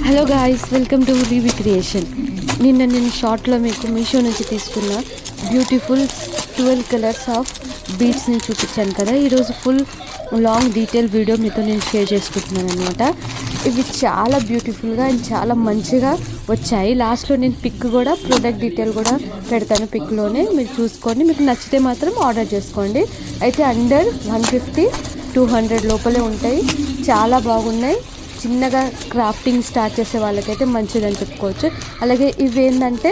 Hello guys, welcome to Reevi creation. నేను షార్ట్లో మీకు మీషో నుంచి తీసుకున్న బ్యూటిఫుల్ 12 కలర్స్ ఆఫ్ బీడ్స్ని చూపించాను కదా. ఈరోజు ఫుల్ లాంగ్ డీటెయిల్ వీడియో మీతో నేను షేర్ చేసుకుంటున్నాను అనమాట. ఇవి చాలా బ్యూటిఫుల్గా అండ్ చాలా మంచిగా వచ్చాయి. లాస్ట్లో నేను పిక్ కూడా, ప్రోడక్ట్ డీటెయిల్ కూడా పెడతాను పిక్లోనే. మీరు చూసుకొని మీకు నచ్చితే మాత్రం ఆర్డర్ చేసుకోండి. అయితే అండర్ 150-200 లోపలే ఉంటాయి. చాలా బాగున్నాయి. చిన్నగా క్రాఫ్టింగ్ స్టార్ట్ చేసే వాళ్ళకైతే మంచిదని చెప్పుకోవచ్చు. అలాగే ఇవి ఏంటంటే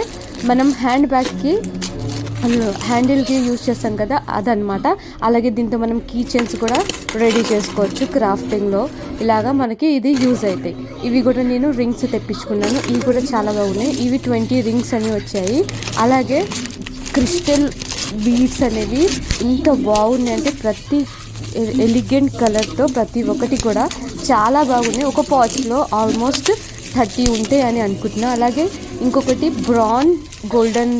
మనం హ్యాండ్ బ్యాగ్కి హ్యాండిల్కి యూజ్ చేస్తాం కదా, అదనమాట. అలాగే దీంతో మనం కీ చైన్స్ కూడా రెడీ చేసుకోవచ్చు క్రాఫ్టింగ్లో. ఇలాగా మనకి ఇది యూజ్ అవుతాయి. ఇవి కూడా నేను రింగ్స్ తెప్పించుకున్నాను. ఇవి కూడా చాలా బాగున్నాయి. ఇవి 20 రింగ్స్ అని వచ్చాయి. అలాగే క్రిస్టల్ బీడ్స్ అనేవి ఇంత బాగున్నాయి అంటే ప్రతి ఎలిగెంట్ కలర్తో ప్రతి ఒక్కటి కూడా చాలా బాగున్నాయి. ఒక పాచ్లో ఆల్మోస్ట్ 30 ఉంటాయి అని అనుకుంటున్నా. అలాగే ఇంకొకటి బ్రౌన్ గోల్డెన్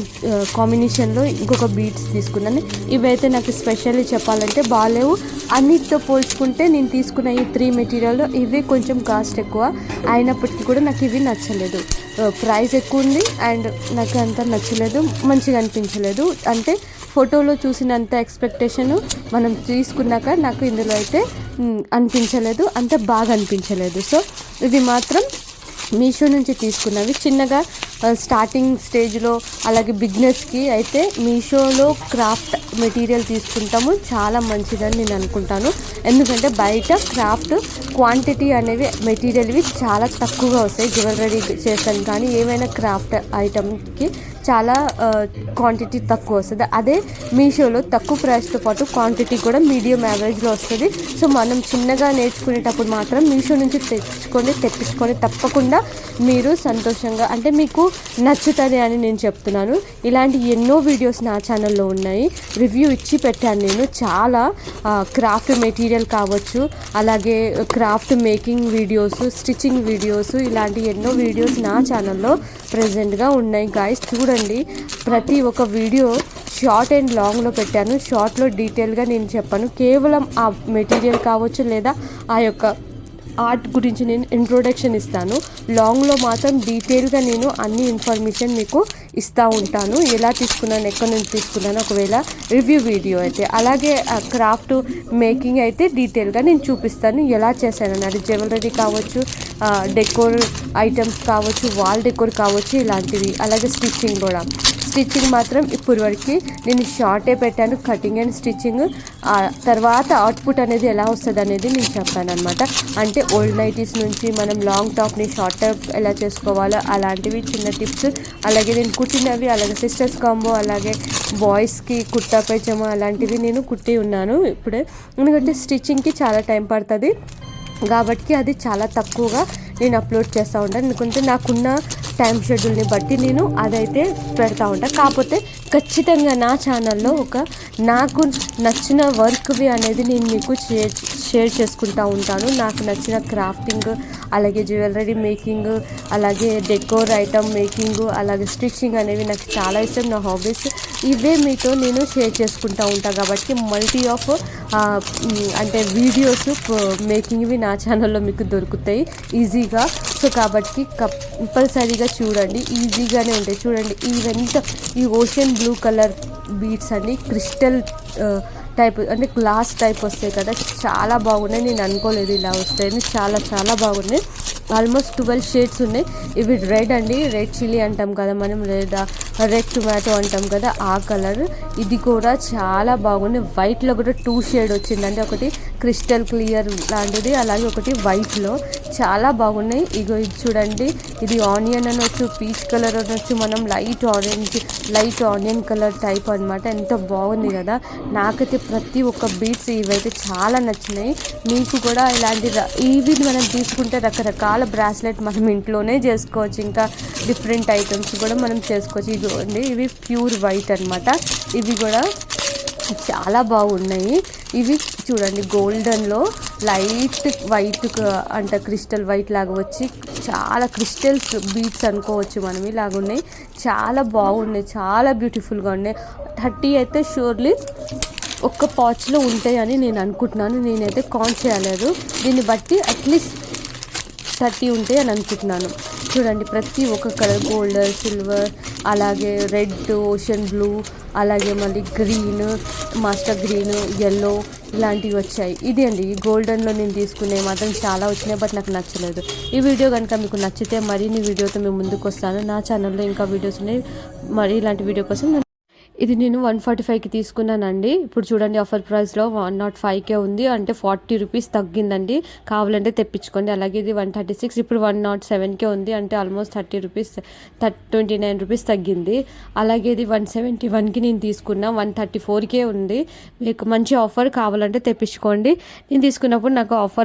కాంబినేషన్లో ఇంకొక బీడ్స్ తీసుకున్నాను. ఇవైతే నాకు స్పెషల్లీ చెప్పాలంటే బాగాలేవు. అన్నిటితో పోల్చుకుంటే నేను తీసుకున్న ఈ 3 మెటీరియల్లో ఇవే కొంచెం కాస్ట్ ఎక్కువ అయినప్పటికీ కూడా నాకు ఇవి నచ్చలేదు. ప్రైస్ ఎక్కువ ఉంది అండ్ నాకు అంత నచ్చలేదు, మంచిగా అనిపించలేదు. అంటే ఫోటోలో చూసినంత ఎక్స్పెక్టేషను మనం తీసుకున్నాక నాకు ఇందులో అయితే అనిపించలేదు, అంత బాగా అనిపించలేదు. సో ఇవి మాత్రం మీషో నుంచి తీసుకున్నవి. చిన్నగా స్టార్టింగ్ స్టేజ్లో అలాగే బిగినర్స్కి అయితే మీషోలో క్రాఫ్ట్ మెటీరియల్ తీసుకుంటాము చాలా మంచిదని నేను అనుకుంటాను. ఎందుకంటే బయట క్రాఫ్ట్ క్వాంటిటీ అనేవి మెటీరియల్వి చాలా తక్కువగా వస్తాయి. జ్యువెలరీ చేస్తాను కానీ ఏమైనా క్రాఫ్ట్ ఐటమ్కి చాలా క్వాంటిటీ తక్కువ వస్తుంది. అదే మీషోలో తక్కువ ప్రైస్తో పాటు క్వాంటిటీ కూడా మీడియం యావరేజ్లో వస్తుంది. సో మనం చిన్నగా నేర్చుకునేటప్పుడు మాత్రం మీషో నుంచి తెప్పించుకొని తప్పకుండా మీరు సంతోషంగా, అంటే మీకు నచ్చుతుంది అని నేను చెప్తున్నాను. ఇలాంటి ఎన్నో వీడియోస్ నా ఛానల్లో ఉన్నాయి, రివ్యూ ఇచ్చి పెట్టాను నేను. చాలా క్రాఫ్ట్ మెటీరియల్ కావచ్చు, అలాగే craft making videos, stitching videos, ఇలాంటి ఎన్నో వీడియోస్ నా ఛానల్లో ప్రెజెంట్గా ఉన్నాయి. గాయస్ చూడండి, ప్రతి ఒక్క వీడియో షార్ట్ అండ్ లాంగ్లో పెట్టాను. షార్ట్లో డీటెయిల్గా నేను చెప్పాను, కేవలం ఆ మెటీరియల్ కావచ్చు లేదా ఆ యొక్క ఆర్ట్ గురించి నేను ఇంట్రొడక్షన్ ఇస్తాను. లాంగ్లో మాత్రం డీటెయిల్గా నేను అన్ని ఇన్ఫర్మేషన్ మీకు ఇస్తూ ఉంటాను. ఎలా తీసుకున్నాను, ఎక్కడి నుంచి తీసుకున్నాను, ఒకవేళ రివ్యూ వీడియో అయితే. అలాగే క్రాఫ్ట్ మేకింగ్ అయితే డీటెయిల్గా నేను చూపిస్తాను ఎలా చేశానని. అది జ్యువెలరీ కావచ్చు, డెకోర్ ఐటమ్స్ కావచ్చు, వాల్ డెకోర్ కావచ్చు, ఇలాంటివి. అలాగే స్టిచ్చింగ్ కూడా. స్టిచ్చింగ్ మాత్రం ఇప్పటి వరకు నేను షార్టే పెట్టాను, కటింగ్ అండ్ స్టిచ్చింగ్. తర్వాత అవుట్పుట్ అనేది ఎలా వస్తుంది అనేది నేను చెప్పాను అనమాట. అంటే ఓల్డ్ నైటీస్ నుంచి మనం లాంగ్ టాప్ని షార్ట్ టాప్ ఎలా చేసుకోవాలో అలాంటివి చిన్న టిప్స్. అలాగే నేను కుట్టినవి, అలాగే సిస్టర్స్ కాంబో, అలాగే బాయ్స్కి కుర్తా పైజమా అలాంటివి నేను కుట్టి ఉన్నాను ఇప్పుడే. ఎందుకంటే స్టిచ్చింగ్కి చాలా టైం పడుతుంది కాబట్టి అది చాలా తక్కువగా నేను అప్లోడ్ చేస్తూ ఉంటాను. ఎందుకంటే నాకున్న టైం షెడ్యూల్ని బట్టి నేను అదైతే పెడతా ఉంటాను. కాకపోతే ఖచ్చితంగా నా ఛానల్లో నాకు నచ్చిన వర్క్వి అనేది నేను మీకు షేర్ చేసుకుంటూ ఉంటాను. నాకు నచ్చిన క్రాఫ్టింగ్, అలాగే జ్యువెలరీ మేకింగ్, అలాగే డెకోర్ ఐటమ్ మేకింగ్, అలాగే స్టిచ్చింగ్ అనేవి నాకు చాలా ఇష్టం, నా హాబీస్. ఇవే మీతో నేను షేర్ చేసుకుంటూ ఉంటాను కాబట్టి మల్టీ ఆఫ్ అంటే వీడియోస్ మేకింగ్వి నా ఛానల్లో మీకు దొరుకుతాయి ఈజీగా. సో కాబట్టి కంపల్సరీగా చూడండి, ఈజీగానే ఉంటాయి. చూడండి ఈవెంట్ ఈ ఓషన్ బ్లూ కలర్ బీడ్స్ అన్ని క్రిస్టల్ టైప్, అంటే గ్లాస్ టైప్ వస్తాయి కదా, చాలా బాగున్నాయి. నేను అనుకోలేదు ఇలా వస్తాయని. చాలా చాలా బాగున్నాయి. ఆల్మోస్ట్ 12 షేడ్స్ ఉన్నాయి. ఇవి రెడ్ అండి, రెడ్ చిల్లీ అంటాం కదా మనం, లేదా రెడ్ టొమాటో అంటాం కదా, ఆ కలర్. ఇది కూడా చాలా బాగుంది. వైట్లో కూడా 2 షేడ్ వచ్చిందండి, ఒకటి క్రిస్టల్ క్లియర్ లాంటిది, అలాగే ఒకటి వైట్లో. చాలా బాగున్నాయి. ఇగో ఇది చూడండి, ఇది ఆనియన్ అనొచ్చు, పీచ్ కలర్ అనొచ్చు, మనం లైట్ ఆనియన్ కలర్ టైప్ అనమాట. ఎంత బాగుంది కదా. నాకైతే ప్రతి ఒక్క బీడ్స్ ఇవైతే చాలా నచ్చినాయి. మీకు కూడా ఇలాంటి ఇవి మనం తీసుకుంటే రకరకాల బ్రాస్లెట్ మనం ఇంట్లోనే చేసుకోవచ్చు. ఇంకా డిఫరెంట్ ఐటమ్స్ కూడా మనం చేసుకోవచ్చు. ఇదిగోండి, ఇవి ప్యూర్ వైట్ అనమాట. ఇవి కూడా చాలా బాగున్నాయి. ఇవి చూడండి గోల్డెన్లో లైట్ వైట్ అంటే క్రిస్టల్ వైట్ లాగా వచ్చి చాలా క్రిస్టల్స్ బీడ్స్ అనుకోవచ్చు మనం. ఇలాగ ఉన్నాయి, చాలా బాగున్నాయి, చాలా బ్యూటిఫుల్గా ఉన్నాయి. 30 అయితే షూర్లీ ఒక్క పాచ్లో ఉంటాయని నేను అనుకుంటున్నాను. నేనైతే కౌంట్ చేయలేదు. దీన్ని బట్టి అట్లీస్ట్ 30 ఉంటాయి అని అనుకుంటున్నాను. చూడండి ప్రతి ఒక్క కలర్ గోల్డ్, సిల్వర్, అలాగే రెడ్, ఓషన్ బ్లూ, అలాగే మళ్ళీ గ్రీన్, మాస్టర్ గ్రీన్, ఎల్లో ఇలాంటివి వచ్చాయి. ఇది అండి ఈ గోల్డెన్లో నేను తీసుకునే మాత్రం చాలా వచ్చినాయి, బట్ నాకు నచ్చలేదు. ఈ వీడియో కనుక మీకు నచ్చితే మరిన్ని వీడియోతో మేము ముందుకు వస్తాను. నా ఛానల్లో ఇంకా వీడియోస్ ఉన్నాయి, మరి ఇలాంటి వీడియో కోసం ఇది నేను 145కి తీసుకున్నానండి. ఇప్పుడు చూడండి ఆఫర్ ప్రైస్లో 105కే ఉంది, అంటే 40 రూపీస్ తగ్గిందండి. కావాలంటే తెప్పించుకోండి. అలాగే ఇది 136, ఇప్పుడు 107కే ఉంది, అంటే ఆల్మోస్ట్ 30 రూపీస్ 29 రూపీస్ తగ్గింది. అలాగే ఇది 171కి నేను తీసుకున్నా, 134కే ఉంది. మీకు మంచి ఆఫర్, కావాలంటే తెప్పించుకోండి. నేను తీసుకున్నప్పుడు నాకు ఆఫర్